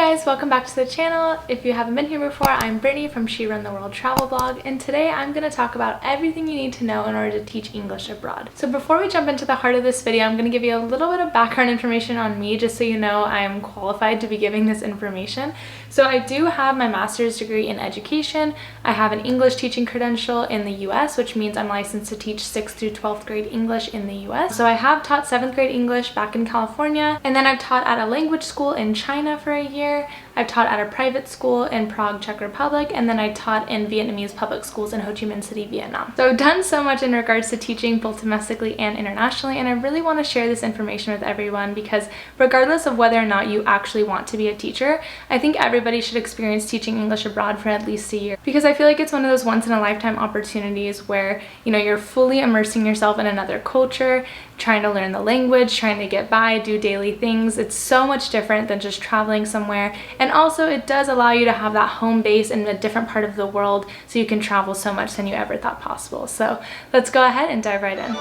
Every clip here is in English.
guys, welcome back to the channel. If you haven't been here before, I'm Brittany from She Run the World Travel Blog, and today I'm going to talk about everything you need to know in order to teach English abroad. So before we jump into the heart of this video, I'm going to give you a little bit of background information on me just so you know I'm qualified to be giving this information. So I do have my master's degree in education. I have an English teaching credential in the US, which means I'm licensed to teach 6th through 12th grade English in the US. So I have taught 7th grade English back in California, and then I've taught at a language school in China for a year. I've taught at a private school in Prague, Czech Republic, and then I taught in Vietnamese public schools in Ho Chi Minh City, Vietnam. So I've done so much in regards to teaching both domestically and internationally, and I really want to share this information with everyone because regardless of whether or not you actually want to be a teacher, I think everybody should experience teaching English abroad for at least a year, because I feel like it's one of those once-in-a-lifetime opportunities where, you know, you're fully immersing yourself in another culture, trying to learn the language, trying to get by, do daily things. It's so much different than just traveling somewhere. And also it does allow you to have that home base in a different part of the world so you can travel so much than you ever thought possible. So let's go ahead and dive right in.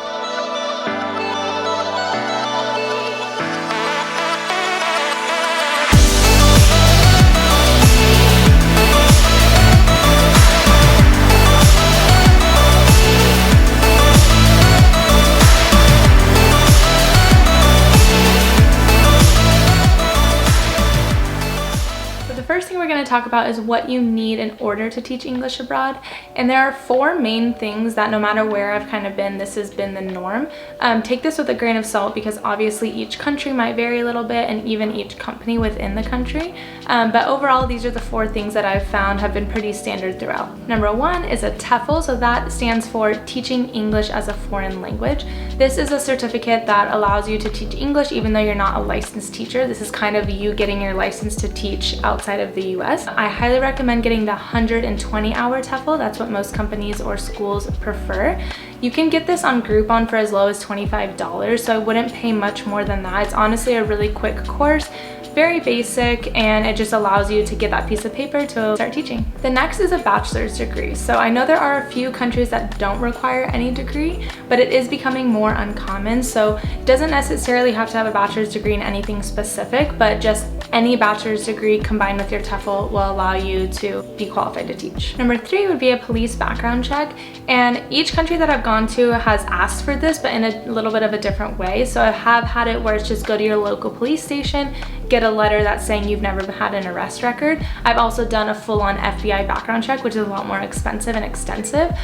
We're going to talk about is what you need in order to teach English abroad, and there are 4 main things that no matter where I've kind of been, this has been the norm. Take this with a grain of salt because obviously each country might vary a little bit and even each company within the country, but overall these are the 4 things that I've found have been pretty standard throughout. Number 1 is a TEFL, so that stands for Teaching English as a Foreign Language. This is a certificate that allows you to teach English even though you're not a licensed teacher. This is kind of you getting your license to teach outside of the US. I highly recommend getting the 120-hour TEFL. That's what most companies or schools prefer. You can get this on Groupon for as low as $25, so I wouldn't pay much more than that. It's honestly a really quick course, very basic, and it just allows you to get that piece of paper to start teaching. The next is a bachelor's degree. So I know there are a few countries that don't require any degree, but it is becoming more uncommon. So it doesn't necessarily have to have a bachelor's degree in anything specific, but just any bachelor's degree combined with your TEFL will allow you to be qualified to teach. Number 3 would be a police background check, and each country that I've gone to has asked for this, but in a little bit of a different way. So I have had it where it's just go to your local police station, get a letter that's saying you've never had an arrest record. I've also done a full-on FBI background check, which is a lot more expensive and extensive.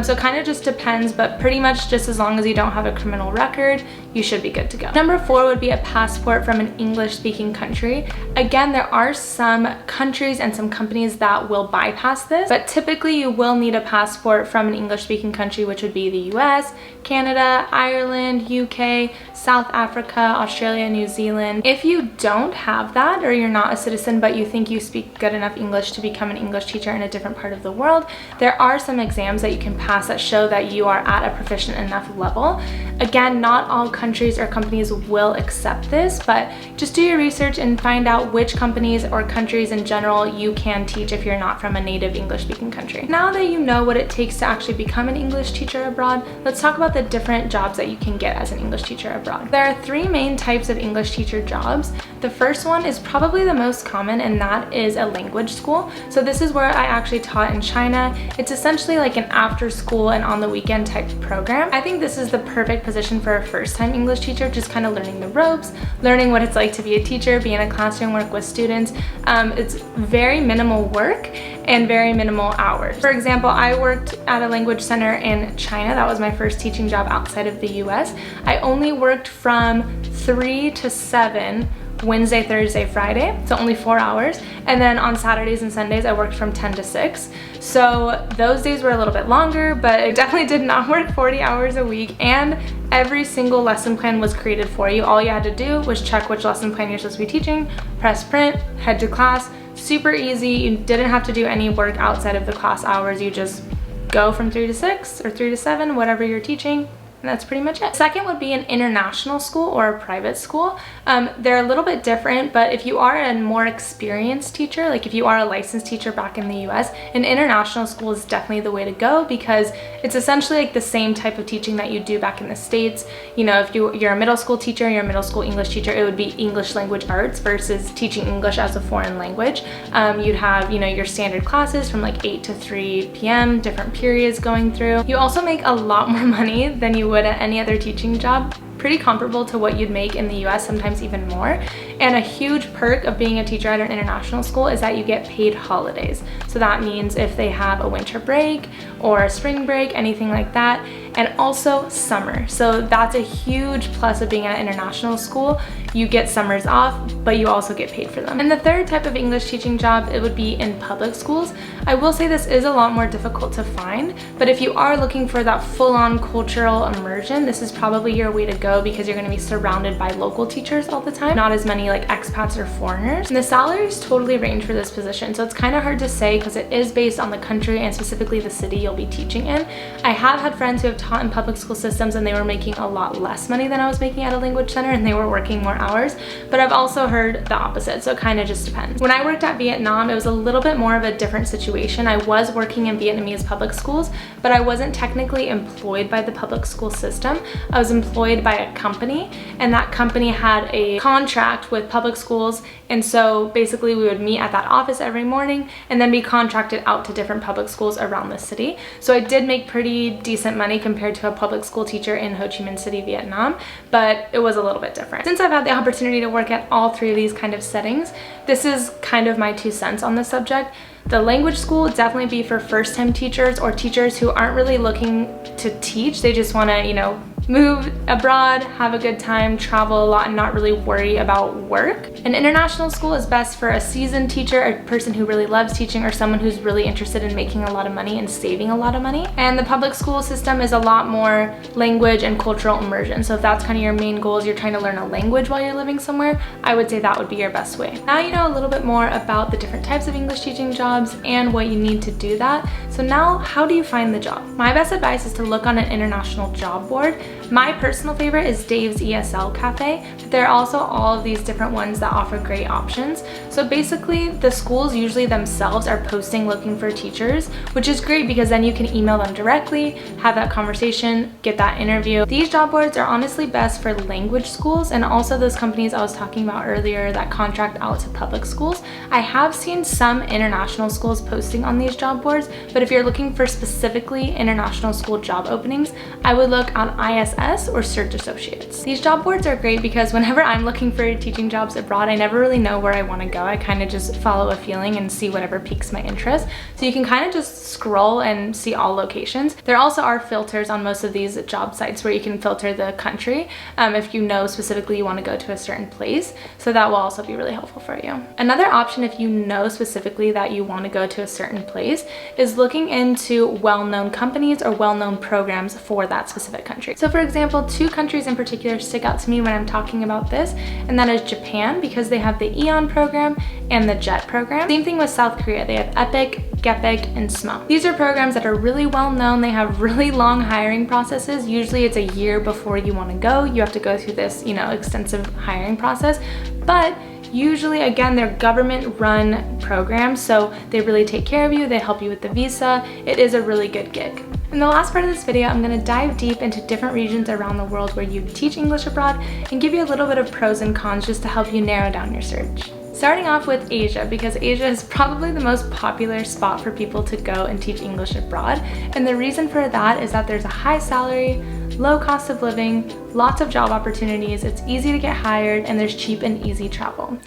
So kind of just depends, but pretty much just as long as you don't have a criminal record, you should be good to go. Number 4 would be a passport from an English-speaking country. Again, there are some countries and some companies that will bypass this, but typically you will need a passport from an English-speaking country, which would be the US, Canada, Ireland, UK, South Africa, Australia, New Zealand. If you don't have that, or you're not a citizen but you think you speak good enough English to become an English teacher in a different part of the world, there are some exams that you can pass that show that you are at a proficient enough level. Again, not all countries or companies will accept this, but just do your research and find out which companies or countries in general you can teach if you're not from a native English-speaking country. Now that you know what it takes to actually become an English teacher abroad, let's talk about the different jobs that you can get as an English teacher abroad. There are 3 main types of English teacher jobs. The first one is probably the most common, and that is a language school. So this is where I actually taught in China. It's essentially like an after school and on the weekend type program. I think this is the perfect position for a first-time English teacher, just kind of learning the ropes, learning what it's like to be a teacher, be in a classroom, work with students. It's very minimal work and very minimal hours. For example, I worked at a language center in China. That was my first teaching job outside of the US. I only worked from 3 to 7 Wednesday, Thursday, Friday, so only 4 hours. And then on Saturdays and Sundays, I worked from 10 to 6. So those days were a little bit longer, but I definitely did not work 40 hours a week, and every single lesson plan was created for you. All you had to do was check which lesson plan you're supposed to be teaching, press print, head to class. Super easy. You didn't have to do any work outside of the class hours. You just go from 3 to 6 or 3 to 7, whatever you're teaching, And that's pretty much it. Second would be an international school or a private school. They're a little bit different, but if you are a more experienced teacher, like if you are a licensed teacher back in the US, an international school is definitely the way to go because it's essentially like the same type of teaching that you do back in the States. You know, if you're a middle school teacher, you're a middle school English teacher, it would be English language arts versus teaching English as a foreign language. You'd have, you know, your standard classes from like 8 to 3 p.m., different periods going through. You also make a lot more money than you would at any other teaching job, pretty comparable to what you'd make in the US, sometimes even more. And a huge perk of being a teacher at an international school is that you get paid holidays. So that means if they have a winter break or a spring break, anything like that, and also summer. So that's a huge plus of being at an international school. You get summers off, but you also get paid for them. And the third type of English teaching job, it would be in public schools. I will say this is a lot more difficult to find, but if you are looking for that full-on cultural immersion, this is probably your way to go because you're going to be surrounded by local teachers all the time, not as many like expats or foreigners. And the salaries totally range for this position, so it's kind of hard to say because it is based on the country and specifically the city you'll be teaching in. I have had friends who have taught in public school systems and they were making a lot less money than I was making at a language center, and they were working more hours, but I've also heard the opposite, so it kind of just depends. When I worked at Vietnam, it was a little bit more of a different situation. I was working in Vietnamese public schools, but I wasn't technically employed by the public school system. I was employed by a company, and that company had a contract with public schools, and so basically we would meet at that office every morning and then be contracted out to different public schools around the city. So I did make pretty decent money compared to a public school teacher in Ho Chi Minh City, Vietnam, but it was a little bit different. Since I've had the opportunity to work at all three of these kind of settings, this is kind of my 2 cents on the subject. The language school would definitely be for first-time teachers or teachers who aren't really looking to teach. They just want to, you know, move abroad, have a good time, travel a lot, and not really worry about work. An international school is best for a seasoned teacher, a person who really loves teaching, or someone who's really interested in making a lot of money and saving a lot of money. And the public school system is a lot more language and cultural immersion. So if that's kind of your main goal, is you're trying to learn a language while you're living somewhere, I would say that would be your best way. Now you know a little bit more about the different types of English teaching jobs and what you need to do that. So now, how do you find the job? My best advice is to look on an international job board. My personal favorite is Dave's ESL Cafe, but there are also all of these different ones that offer great options. So basically, the schools usually themselves are posting looking for teachers, which is great because then you can email them directly, have that conversation, get that interview. These job boards are honestly best for language schools and also those companies I was talking about earlier that contract out to public schools. I have seen some international schools posting on these job boards, but if you're looking for specifically international school job openings, I would look on ISS or Search Associates. These job boards are great because whenever I'm looking for teaching jobs abroad, I never really know where I want to go. I kind of just follow a feeling and see whatever piques my interest. So you can kind of just scroll and see all locations. There also are filters on most of these job sites where you can filter the country if you know specifically you want to go to a certain place. So that will also be really helpful for you. Another option, if you know specifically that you want to go to a certain place, is looking into well-known companies or well-known programs for that specific country. So for example, 2 countries in particular stick out to me when I'm talking about this, and that is Japan, because they have the EON program and the JET program. Same thing with South Korea. They have EPIC, GEPIC, and SMO. These are programs that are really well known. They have really long hiring processes. Usually it's a year before you want to go. You have to go through this, you know, extensive hiring process, but usually, again, they're government-run programs, so they really take care of you. They help you with the visa. It is a really good gig. In the last part of this video, I'm going to dive deep into different regions around the world where you teach English abroad and give you a little bit of pros and cons just to help you narrow down your search. Starting off with Asia, because Asia is probably the most popular spot for people to go and teach English abroad. And the reason for that is that there's a high salary, low cost of living, lots of job opportunities, it's easy to get hired, and there's cheap and easy travel.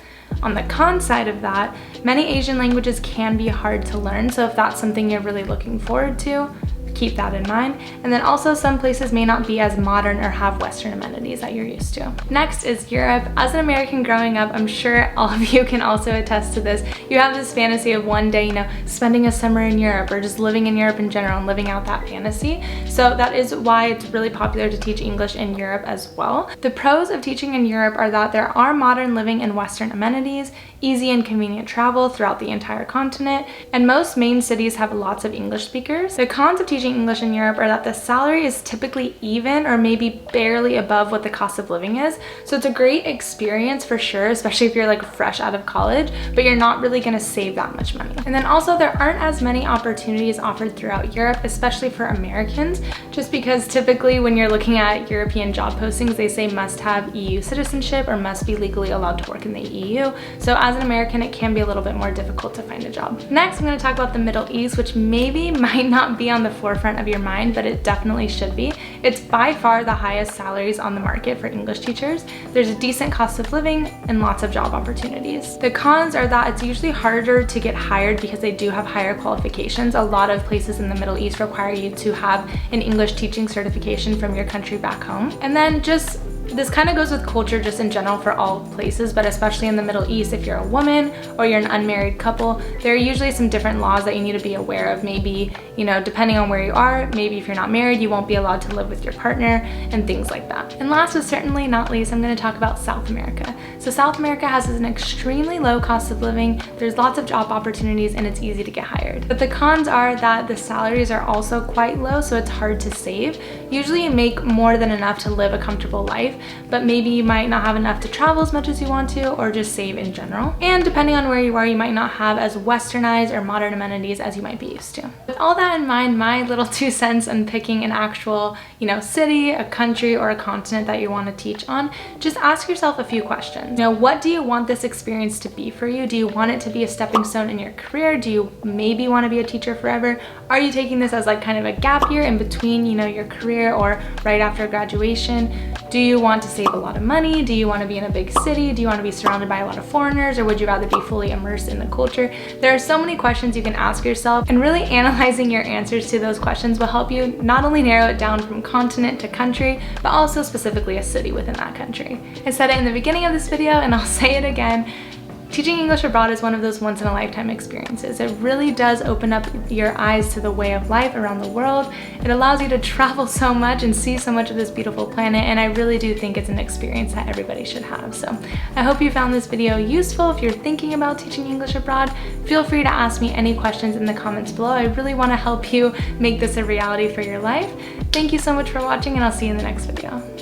On the con side of that, many Asian languages can be hard to learn, so if that's something you're really looking forward to, keep that in mind. And then also some places may not be as modern or have Western amenities that you're used to. Next is Europe. As an American growing up, I'm sure all of you can also attest to this. You have this fantasy of one day, you know, spending a summer in Europe or just living in Europe in general and living out that fantasy. So that is why it's really popular to teach English in Europe as well. The pros of teaching in Europe are that there are modern living and Western amenities, easy and convenient travel throughout the entire continent, and most main cities have lots of English speakers. The cons of teaching teaching English in Europe are that the salary is typically even or maybe barely above what the cost of living is. So it's a great experience for sure, especially if you're like fresh out of college, but you're not really gonna save that much money. And then also there aren't as many opportunities offered throughout Europe, especially for Americans, just because typically when you're looking at European job postings, they say must have EU citizenship or must be legally allowed to work in the EU. So as an American, it can be a little bit more difficult to find a job. Next, I'm gonna talk about the Middle East, which maybe might not be on the forefront of your mind, but it definitely should be. It's by far the highest salaries on the market for English teachers. There's a decent cost of living and lots of job opportunities. The cons are that it's usually harder to get hired because they do have higher qualifications. A lot of places in the Middle East require you to have an English teaching certification from your country back home. And then just this kind of goes with culture just in general for all places, but especially in the Middle East, if you're a woman or you're an unmarried couple, there are usually some different laws that you need to be aware of. Maybe, you know, depending on where you are, maybe if you're not married, you won't be allowed to live with your partner and things like that. And last but certainly not least, I'm going to talk about South America. So South America has an extremely low cost of living, there's lots of job opportunities, and it's easy to get hired. But the cons are that the salaries are also quite low, so it's hard to save. Usually you make more than enough to live a comfortable life, but maybe you might not have enough to travel as much as you want to, or just save in general. And depending on where you are, you might not have as westernized or modern amenities as you might be used to. With all that in mind, my little 2 cents on picking an actual, you know, city, a country, or a continent that you want to teach on, just ask yourself a few questions. You know, what do you want this experience to be for you? Do you want it to be a stepping stone in your career? Do you maybe want to be a teacher forever? Are you taking this as like kind of a gap year in between, you know, your career or right after graduation? Do you want to save a lot of money? Do you want to be in a big city? Do you want to be surrounded by a lot of foreigners, or would you rather be fully immersed in the culture? There are so many questions you can ask yourself, and really analyzing your answers to those questions will help you not only narrow it down from continent to country, but also specifically a city within that country. I said it in the beginning of this video, and I'll say it again. Teaching English abroad is one of those once-in-a-lifetime experiences. It really does open up your eyes to the way of life around the world. It allows you to travel so much and see so much of this beautiful planet, and I really do think it's an experience that everybody should have. So I hope you found this video useful. If you're thinking about teaching English abroad, feel free to ask me any questions in the comments below. I really want to help you make this a reality for your life. Thank you so much for watching, and I'll see you in the next video.